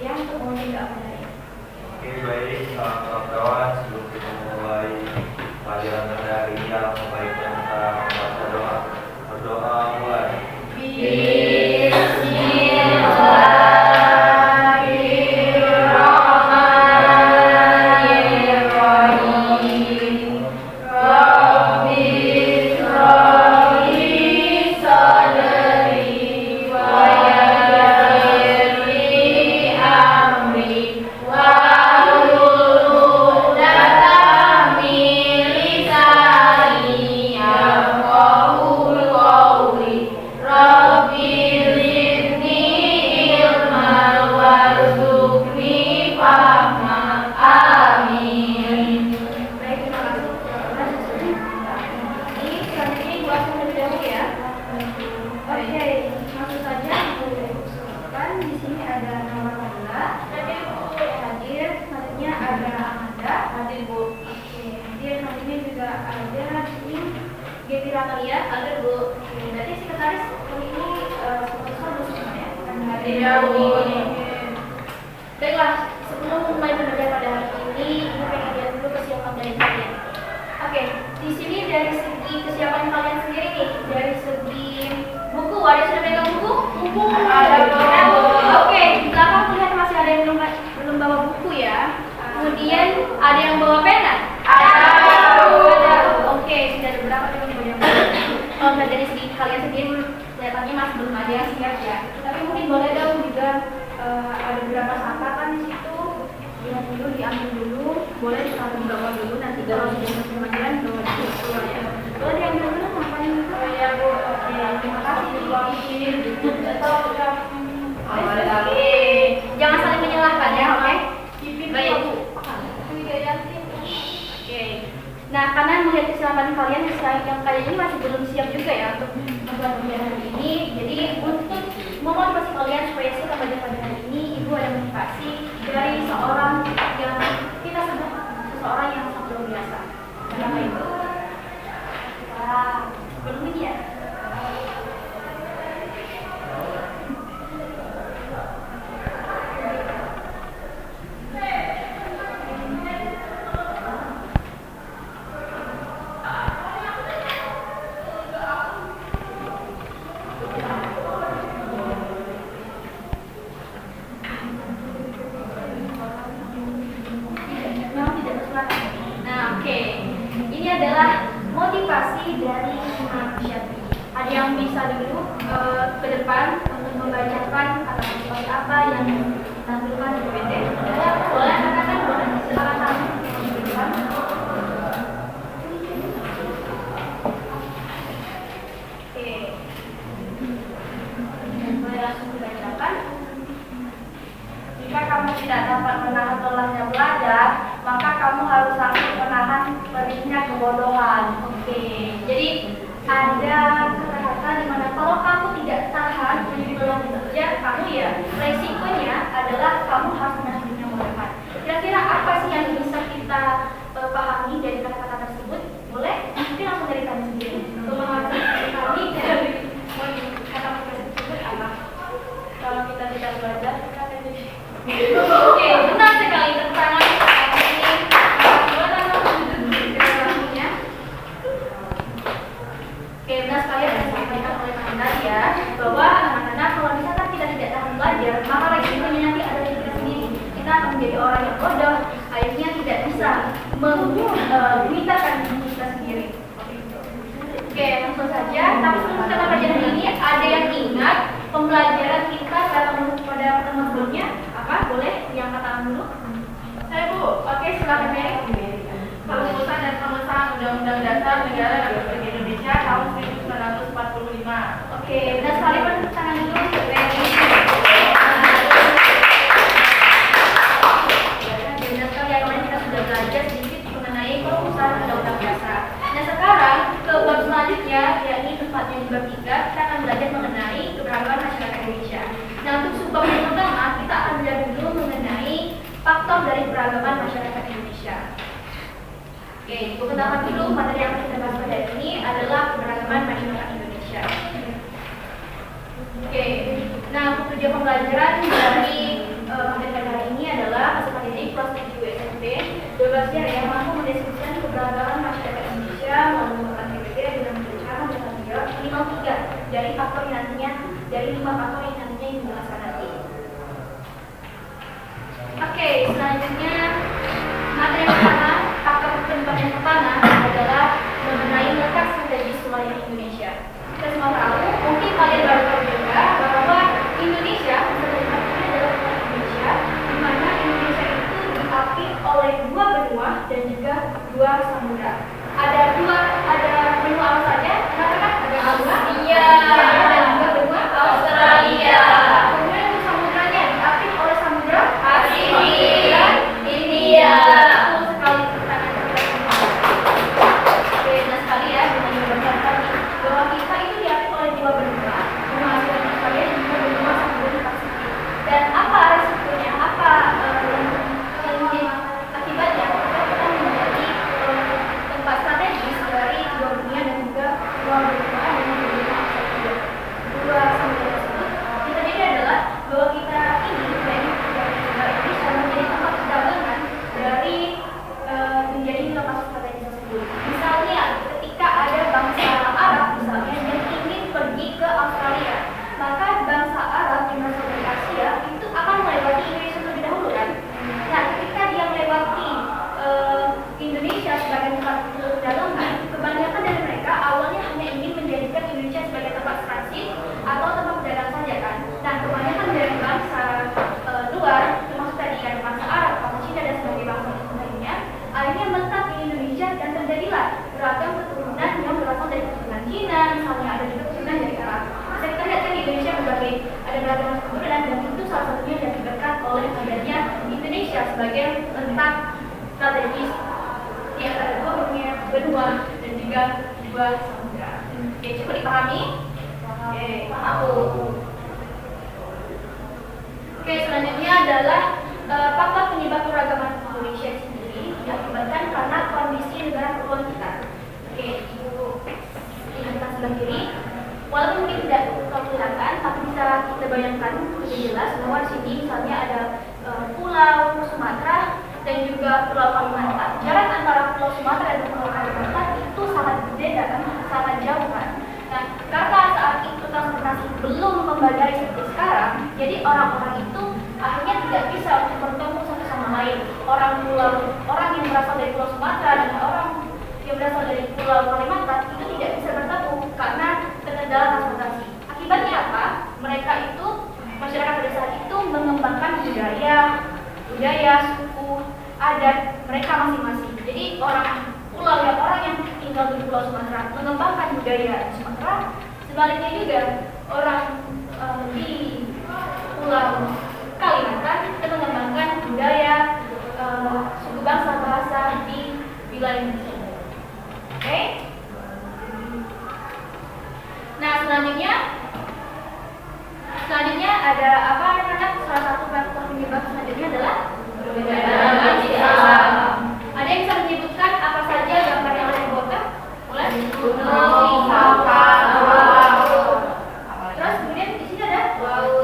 ya untuk memimpin doa pada hari ini. Oke, baik kawan-kawan, sebelum kita mulai pelajaran pada hari ini, alangkah baiknya kita membaca doa. Berdoa mulai. Baiklah, sebelum mulai belajar pada hari ini, ibu pengen lihat dulu kesiapan dari kalian. Oke, di sini dari segi kesiapan kalian sendiri nih, dari segi buku, ada yang sudah pegang buku? Buku ada. Oke, di belakang terlihat masih ada yang belum bawa buku ya. Kemudian ada yang bawa pena? Ada. Oke, sudah ada beberapa yang bawa pena. Kalau dari segi kalian sendiri kelihatannya masih belum ada yang siap ya. Tapi mungkin boleh dong juga ada beberapa catatan di situ. Lihat dulu, diambil dulu, boleh ditaruh di bawah dulu, nanti kalau sudah pelajaran bawa dulu keluar ya. Boleh diambil dulu, ngapain dulu? Ya Bu, oke, terima kasih Bu. Oke, jangan saling menyalahkan ya, oke? Baik. Oke. Nah, karena melihat kesiapan kalian yang kalian ini masih belum siap juga ya untuk membuat ujian hari ini. Jadi untuk memotivasi kalian supaya siap belajar pada hari ini, ibu ada motivasi dari seorang yang kita sebut seseorang yang sangat luar biasa. Siapa itu? Wah, belum ini ya? Adalah motivasi dari Imam Syafi'i. Ada yang bisa dulu ke depan untuk membacakan kata seperti apa yang ditampilkan di PPT. Boleh katakan, boleh silakan tamu ke depan. Oke, boleh langsung dibacakan. Jika kamu tidak dapat menahan lelahnya belajar, maka kamu harus sanggup menahan perihnya kebodohan. Oke, jadi ada kata-kata di mana kalau kamu tidak tahan menjadi lelah bekerja, kamu ya resikonya adalah kamu harus menahan perihnya kebodohan. Kira-kira apa sih yang bisa kita pahami dari kata-kata tersebut? Boleh? Mungkin langsung dari kami sendiri. Pemahaman kami dari kata-kata tersebut apa? Kalau kita tidak belajar, kita jadi oke, benar sekali tentang benar sekali yang disampaikan oleh Anda ya, bahwa anak-anak kalau misalkan kita tidak tahan belajar, maka resikonya nanti ada di kita sendiri. Kita akan menjadi orang yang bodoh, akhirnya tidak bisa memintakan diri kita sendiri. Oke, langsung saja. Tapi sebelum kita pelajaran ini, ada yang ingat pembelajaran kita pada pertemuan sebelumnya? Apa? Boleh diangkat tangan dulu? Saya Bu. Oke, silakan Mary. Perumusan dan pengesahan Undang-Undang Dasar Negara Republik Indonesia tahun 1945. Oke, benar sekali tepuk tangan dulu untuk Mary. Benar sekali ya, kemarin kita sudah belajar sedikit mengenai perumusan Undang-Undang Dasar. Nah sekarang ke bab selanjutnya, yakni tepatnya di bab 3, kita akan belajar mengenai keberagaman masyarakat Indonesia. Nah untuk subbab yang pertama, kita akan belajar dulu mengenai faktor dari keberagaman masyarakat Indonesia. Oke, ibu ketahui dulu materi yang kita bahas pada ini adalah keberagaman masyarakat Indonesia. Oke, nah untuk tujuan pembelajaran dari materi Selanjutnya, materi yang pertama, faktor penyebab yang pertama adalah mengenai letak strategis wilayah Indonesia. Kita semua tahu, mungkin kalian baru tahu juga bahwa Indonesia, adalah Indonesia, di mana Indonesia itu diapit oleh dua benua dan juga dua samudra. Ada benua apa saja? Katakan ada Asia dan juga benua Australia. Kemudian untuk samudranya diapit oleh samudra Pasifik dan India. Betul sekali pertanyaan kita semua. Oke, nah sekali ya dengan jawaban tadi bahwa kita itu diapit oleh dua benua Asia dan Australia dan juga benua samudra Pasifik. Dan apa resikonya? Apa akibatnya? Kita menjadi tempat strategis dari dua dunia dan juga dua benua dan juga dua samudra tersebut. Kita jadi adalah bahwa kita ini dari negara Indonesia menjadi tempat perdagangan dari menjadi lokasi strategis tersebut. Misalnya ketika ada bangsa Arab misalnya yang ingin pergi ke Australia, maka bangsa Arab yang berasal dari Asia itu akan melewati Indonesia terlebih dahulu kan? Nah, ketika dia melewati Indonesia sebagai tempat perdagangan, kebanyakan dari mereka awalnya hanya ingin menjadikan Indonesia sebagai tempat transit atau tempat perdagangan saja kan. Nah, kebanyakan dari bangsa luar, termasuk tadi kan bangsa Arab, bangsa Cina dan sebagai bangsa lainnya, akhirnya menetap di Indonesia dan terjadilah beragam keturunan yang berasal dari keturunan Cina, misalnya ada juga keturunan dari Arab. Bisa kita lihat kan di Indonesia ada beragam keturunan dan itu salah satunya yang diberkat oleh adanya Indonesia sebagai tempat strategis di antara dua benua dan juga dua samudra. Oke, cukup dipahami? Oke, paham. Oke, selanjutnya adalah faktor penyebab keragaman Indonesia sendiri diakibatkan karena kondisi negara kepulauan kita. Oke, Ibu lihat sebelah kiri. Walaupun mungkin tidak kelihatan, tapi bisa kita bayangkan lebih jelas bahwa di sini misalnya ada Pulau Sumatera dan juga Pulau Kalimantan. Jarak antara Pulau Sumatera dan Pulau Kalimantan itu sangat berbeda kan, sangat jauh kan. Nah, karena saat itu transportasi belum membadai seperti sekarang, jadi orang-orang itu akhirnya tidak bisa untuk bertemu satu sama lain. Orang yang berasal dari Pulau Sumatera dan orang yang berasal dari Pulau Kalimantan itu tidak bisa bertemu karena kendala transportasi. Akibatnya apa? Mereka itu, masyarakat pada saat itu mengembangkan budaya, suku, adat mereka masing-masing. Jadi orang yang tinggal di Pulau Sumatera mengembangkan budaya Sumatera, sebaliknya juga orang di Pulau Kalimantan itu mengembangkan budaya suku bangsa bahasa di wilayah Indonesia. Oke? Nah, selanjutnya ada apa namanya? Salah satu faktor penyebab selanjutnya adalah perbedaan Islam. Ada yang bisa menyebutkan apa saja gambar yang ada di bawah? Mulai gunung, sawah, terus kemudian di sini ada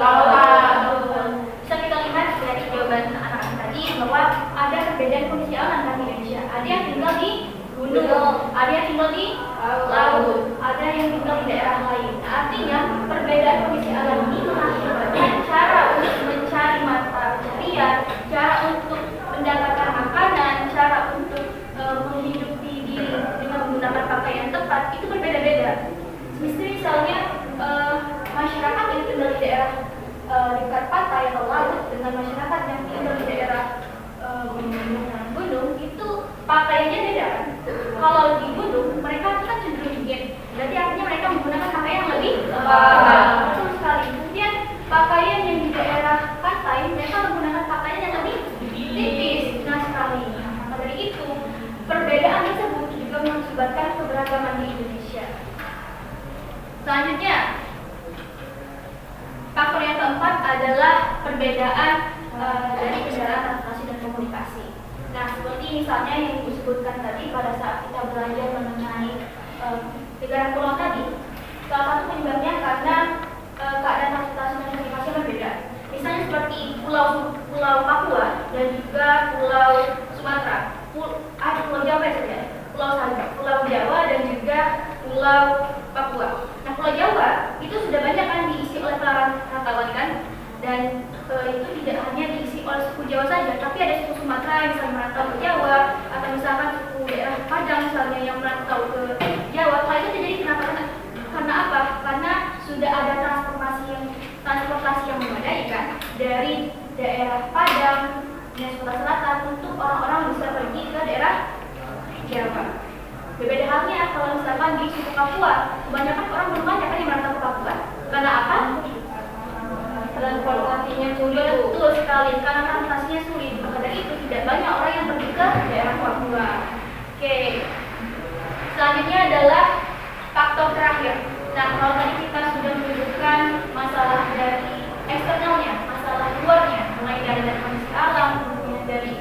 laut. Bisa kita lihat dari jawaban anak-anak tadi bahwa ada perbedaan kondisi alam antara Indonesia. Ada yang tinggal di gunung, ada yang tinggal di laut, ada yang tinggal di daerah lain. Artinya perbedaan kondisi alam ini mengakibatkan cara untuk mencari mata pencarian, cara untuk mendapatkan makanan, cara untuk menghidupi diri dengan menggunakan pakaian tepat itu berbeda-beda. Misalnya masyarakat yang tinggal di daerah dekat pantai atau laut dengan masyarakat yang tinggal di daerah gunung itu pakaiannya beda kan? Kalau di gunung mereka kan cenderung dingin, berarti artinya mereka menggunakan pakaian yang lebih betul sekali. Kemudian pakaian yang di daerah pantai mereka menggunakan pakaian yang lebih tipis. Nah sekali. Maka dari itu perbedaan tersebut juga mengakibatkan keberagaman di Indonesia. Selanjutnya faktor yang keempat adalah perbedaan dari kendaraan transportasi dan komunikasi. Nah, seperti misalnya yang disebutkan tadi pada saat kita belajar mengenai negara pulau tadi, salah satu penyebabnya karena keadaan transportasi dan komunikasi berbeda. Misalnya seperti Pulau Papua dan juga Pulau Sumatera, Pulau Jawa saja, Pulau Jawa dan juga Pulau Papua. Nah, Pulau Jawa itu sudah banyak kan diisi oleh para rantauan kan. dan itu tidak hanya diisi oleh suku Jawa saja, tapi ada suku Sumatera yang misalnya merantau ke Jawa, atau misalkan suku daerah Padang misalnya yang merantau ke Jawa. Hal itu terjadi kenapa? Karena apa? Karena sudah ada transportasi yang memadai kan dari daerah Padang dan Sumatera Selatan untuk orang-orang bisa pergi ke daerah Jawa. Berbeda halnya kalau misalkan di suku Papua, kebanyakan orang belum banyak kan yang merantau ke Papua. Karena apa? Transportasinya sulit. Betul sekali, karena transportasinya sulit. Maka dari itu tidak banyak orang yang pergi ke daerah Papua. Oke. Selanjutnya adalah faktor terakhir. Nah, kalau tadi kita sudah menunjukkan masalah dari eksternalnya, masalah luarnya, mulai dari kondisi alam, kemudian dari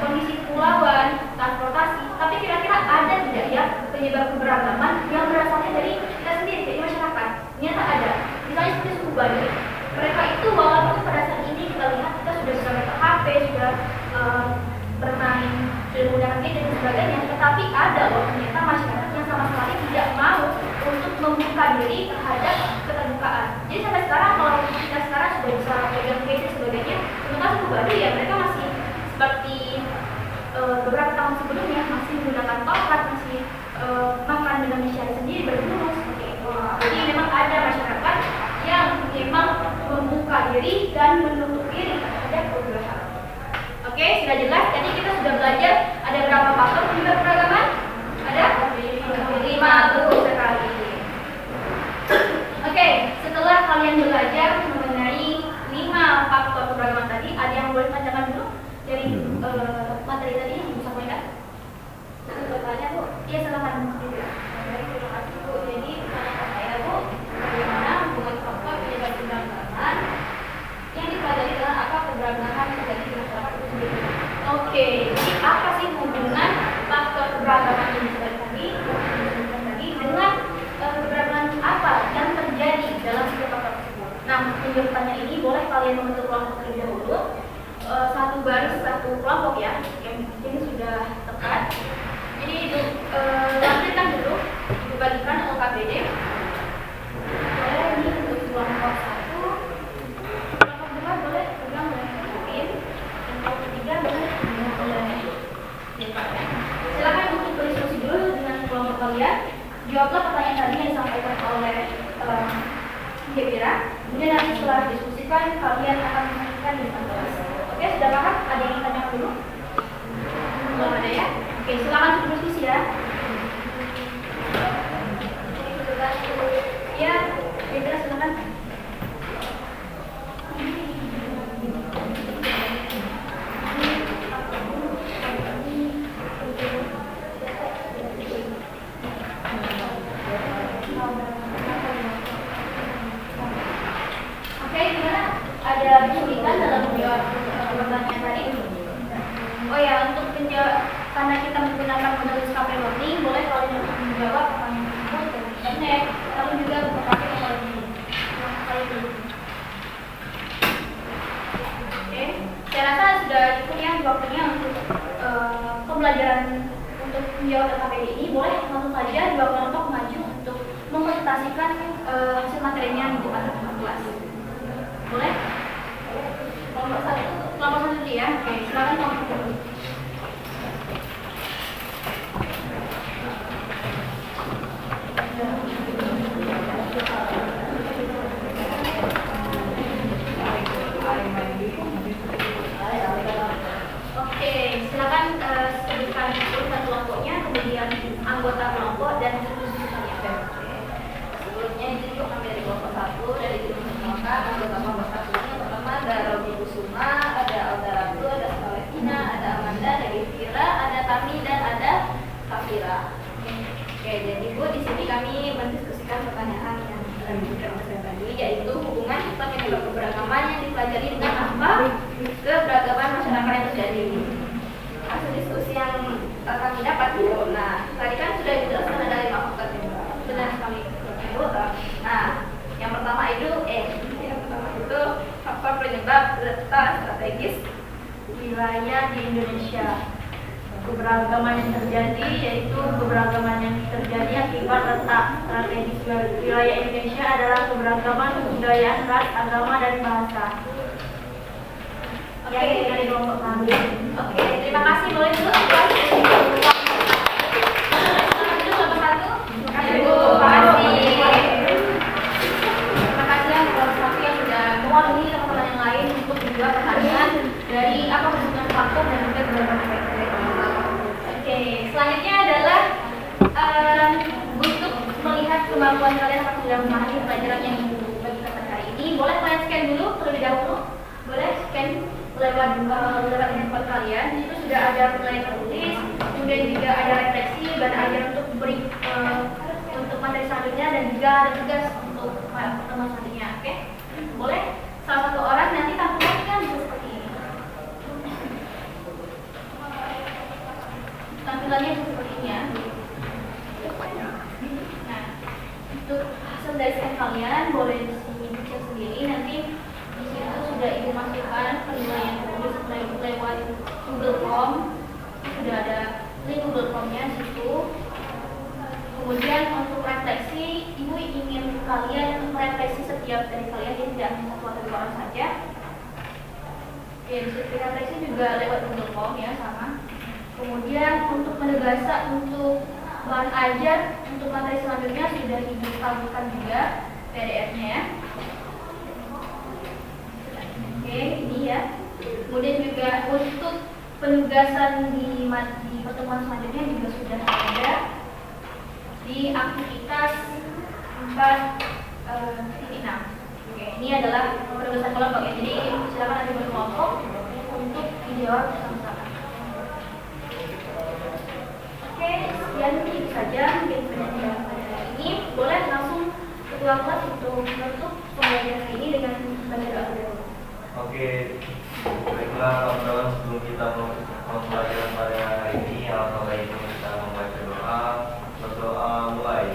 kondisi kepulauan, transportasi. Tapi kira-kira ada tidak ya penyebab keberagaman yang berasalnya dari kita sendiri, dari masyarakat? Ternyata ada. Misalnya seperti suku Baduy. Mereka itu walaupun pada saat ini kita lihat kita sudah bisa pakai HP, sudah bermain, sudah menggunakan gadget dan sebagainya, tetapi ada loh ternyata masyarakat yang sama sekali tidak mau untuk membuka diri terhadap keterbukaan. Jadi sampai sekarang kalau kita sekarang sudah bisa pegang gadget sebagainya, terutama suku Baduy ya mereka masih seperti beberapa tahun sebelumnya masih menggunakan tongkat, masih makan dengan mencari sendiri, berburu seperti itu. Jadi memang ada masyarakat yang memang membuka diri dan menutup diri terhadap perubahan. Oke, sudah jelas. Tadi kita sudah belajar ada berapa faktor penyebab keragaman? Ada 5, betul sekali. Oke, setelah kalian belajar mengenai 5 faktor keberagaman tadi, ada yang boleh tanyakan dulu dari materi tadi yang bisa sampaikan? Bertanya Bu? Iya silakan. Baik, terima kasih Bu. Jadi pertanyaan saya Bu, bagaimana hubungan faktor penyebab keberagaman yang dipelajari dengan apa keberagaman terjadi di masyarakat itu sendiri? Oke, jadi apa sih hubungan faktor keberagaman yang disebutkan tadi dengan keberagaman apa yang terjadi dalam setiap faktor tersebut? Nah, untuk pertanyaan ini boleh kalian membentuk kelompok terlebih dahulu. Satu baris, satu kelompok ya, yang ini sudah tepat. Jadi lampirkan dulu, dibagikan LKPD. Boleh ini untuk kelompok 1, kelompok 2 boleh pegang oleh Pin, dan kelompok 3 boleh pegang oleh Depan. Silakan untuk berdiskusi dulu dengan kelompok kalian. Jawablah pertanyaan tadi yang disampaikan oleh Gebira. Kemudian nanti setelah diskusikan kalian akan mengajukan di kelas. Oke, sudah paham? Ada yang tanya dulu? Belum ada ya? Oke, silakan berdiskusi ya. Ya, Gebira silakan. Oke, gimana? Ada kesulitan dalam menjawab pertanyaan tadi? Oh ya, untuk menjawab, karena kita menggunakan model SKP Learning, boleh kalian menjawab pertanyaan tersebut dari internet, lalu juga berbagai teknologi. Oke, saya rasa sudah cukup ya waktunya untuk pembelajaran untuk menjawab LKPD ini. Boleh langsung saja dua kelompok maju untuk mempresentasikan hasil materinya di depan kelas. Boleh? Kelompok satu dulu ya. Oke, silakan kelompok satu. Oke, silakan sebutkan urutan kelompoknya, kemudian anggota kelompok dan diskusikannya. Sebelumnya ditunjuk kami dari kelompok 1 dari Gunung Semokan. Anggota kelompok 1 ini pertama ada Robi Kusuma, ada Alda Ratu, ada Salestina, ada Amanda, ada Gevira, ada Tami dan ada Kafira. Oke, jadi Bu, di sini kami mendiskusikan pertanyaan yang tadi, yaitu hubungan penyebab keberagaman yang dipelajari dengan apa keberagaman masyarakat yang terjadi. Hasil diskusi yang kami dapat Bu, nah tadi kan sudah dijelaskan ada 5 faktor benar sekali Bu. Nah, yang pertama itu faktor penyebab letak strategis Wilayah di Indonesia. keberagaman yang terjadi, yaitu keberagaman yang terjadi akibat letak strategis wilayah Indonesia adalah keberagaman kebudayaan, ras, agama, dan bahasa. Oke. Yang dari kelompok kami. Oke, terima kasih. Boleh dulu kelas kelompok satu. Terima kasih, Bu. Terima kasih. Terima kasih ya kelompok satu yang sudah mewakili teman-teman yang lain untuk menjawab pertanyaan dari apa hubungan faktor dan juga beberapa kriteria. Oke, selanjutnya adalah untuk melihat kemampuan kalian apakah sudah memahami pelajaran yang dibagikan pada hari ini. Boleh kalian scan dulu terlebih dahulu. Boleh scan lewat handphone kalian. Di situ sudah ada penilaian tertulis, kemudian juga ada refleksi dan ajar untuk beri untuk materi selanjutnya dan juga ada tugas untuk pertemuan selanjutnya. Oke, boleh salah satu orang nanti tampilannya kan bisa seperti ini. Tampilannya seperti ini ya. Nah, untuk hasil dari scan kalian boleh dicek sendiri. Nanti di situ sudah ibu masukkan penilaian tulis lewat Google Form. Sudah ada link Google Form-nya di situ. Kemudian untuk refleksi, ibu ingin kalian merefleksi setiap dari kalian, jadi tidak hanya satu atau dua orang saja. Ya, bisa refleksi juga lewat Google Form ya, sama. Kemudian untuk penugasan untuk bahan ajar untuk materi selanjutnya sudah ditabulkan juga PDF-nya ya. Oke, ini ya. Kemudian juga untuk penugasan di pertemuan selanjutnya juga sudah ada di aktivitas 4.6. Oke, ini adalah penugasan kelompok ya. Jadi silakan nanti berkelompok untuk dijawab bersama-sama. Oke, sekian itu saja mungkin penjelasan pada hari ini. Boleh langsung ketua kelas untuk menutup pembelajaran hari ini dengan baca doa dulu. Oke, baiklah kawan-kawan, sebelum kita pembelajaran pada hari ini, alangkah baiknya kita membaca doa. Berdoa mulai.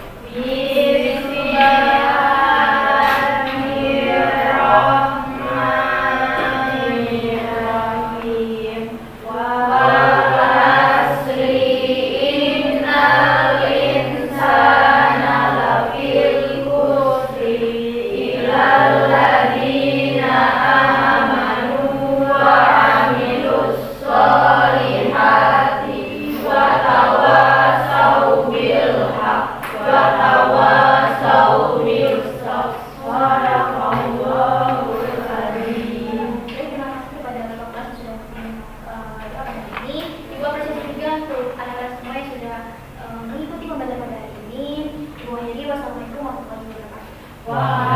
Wow.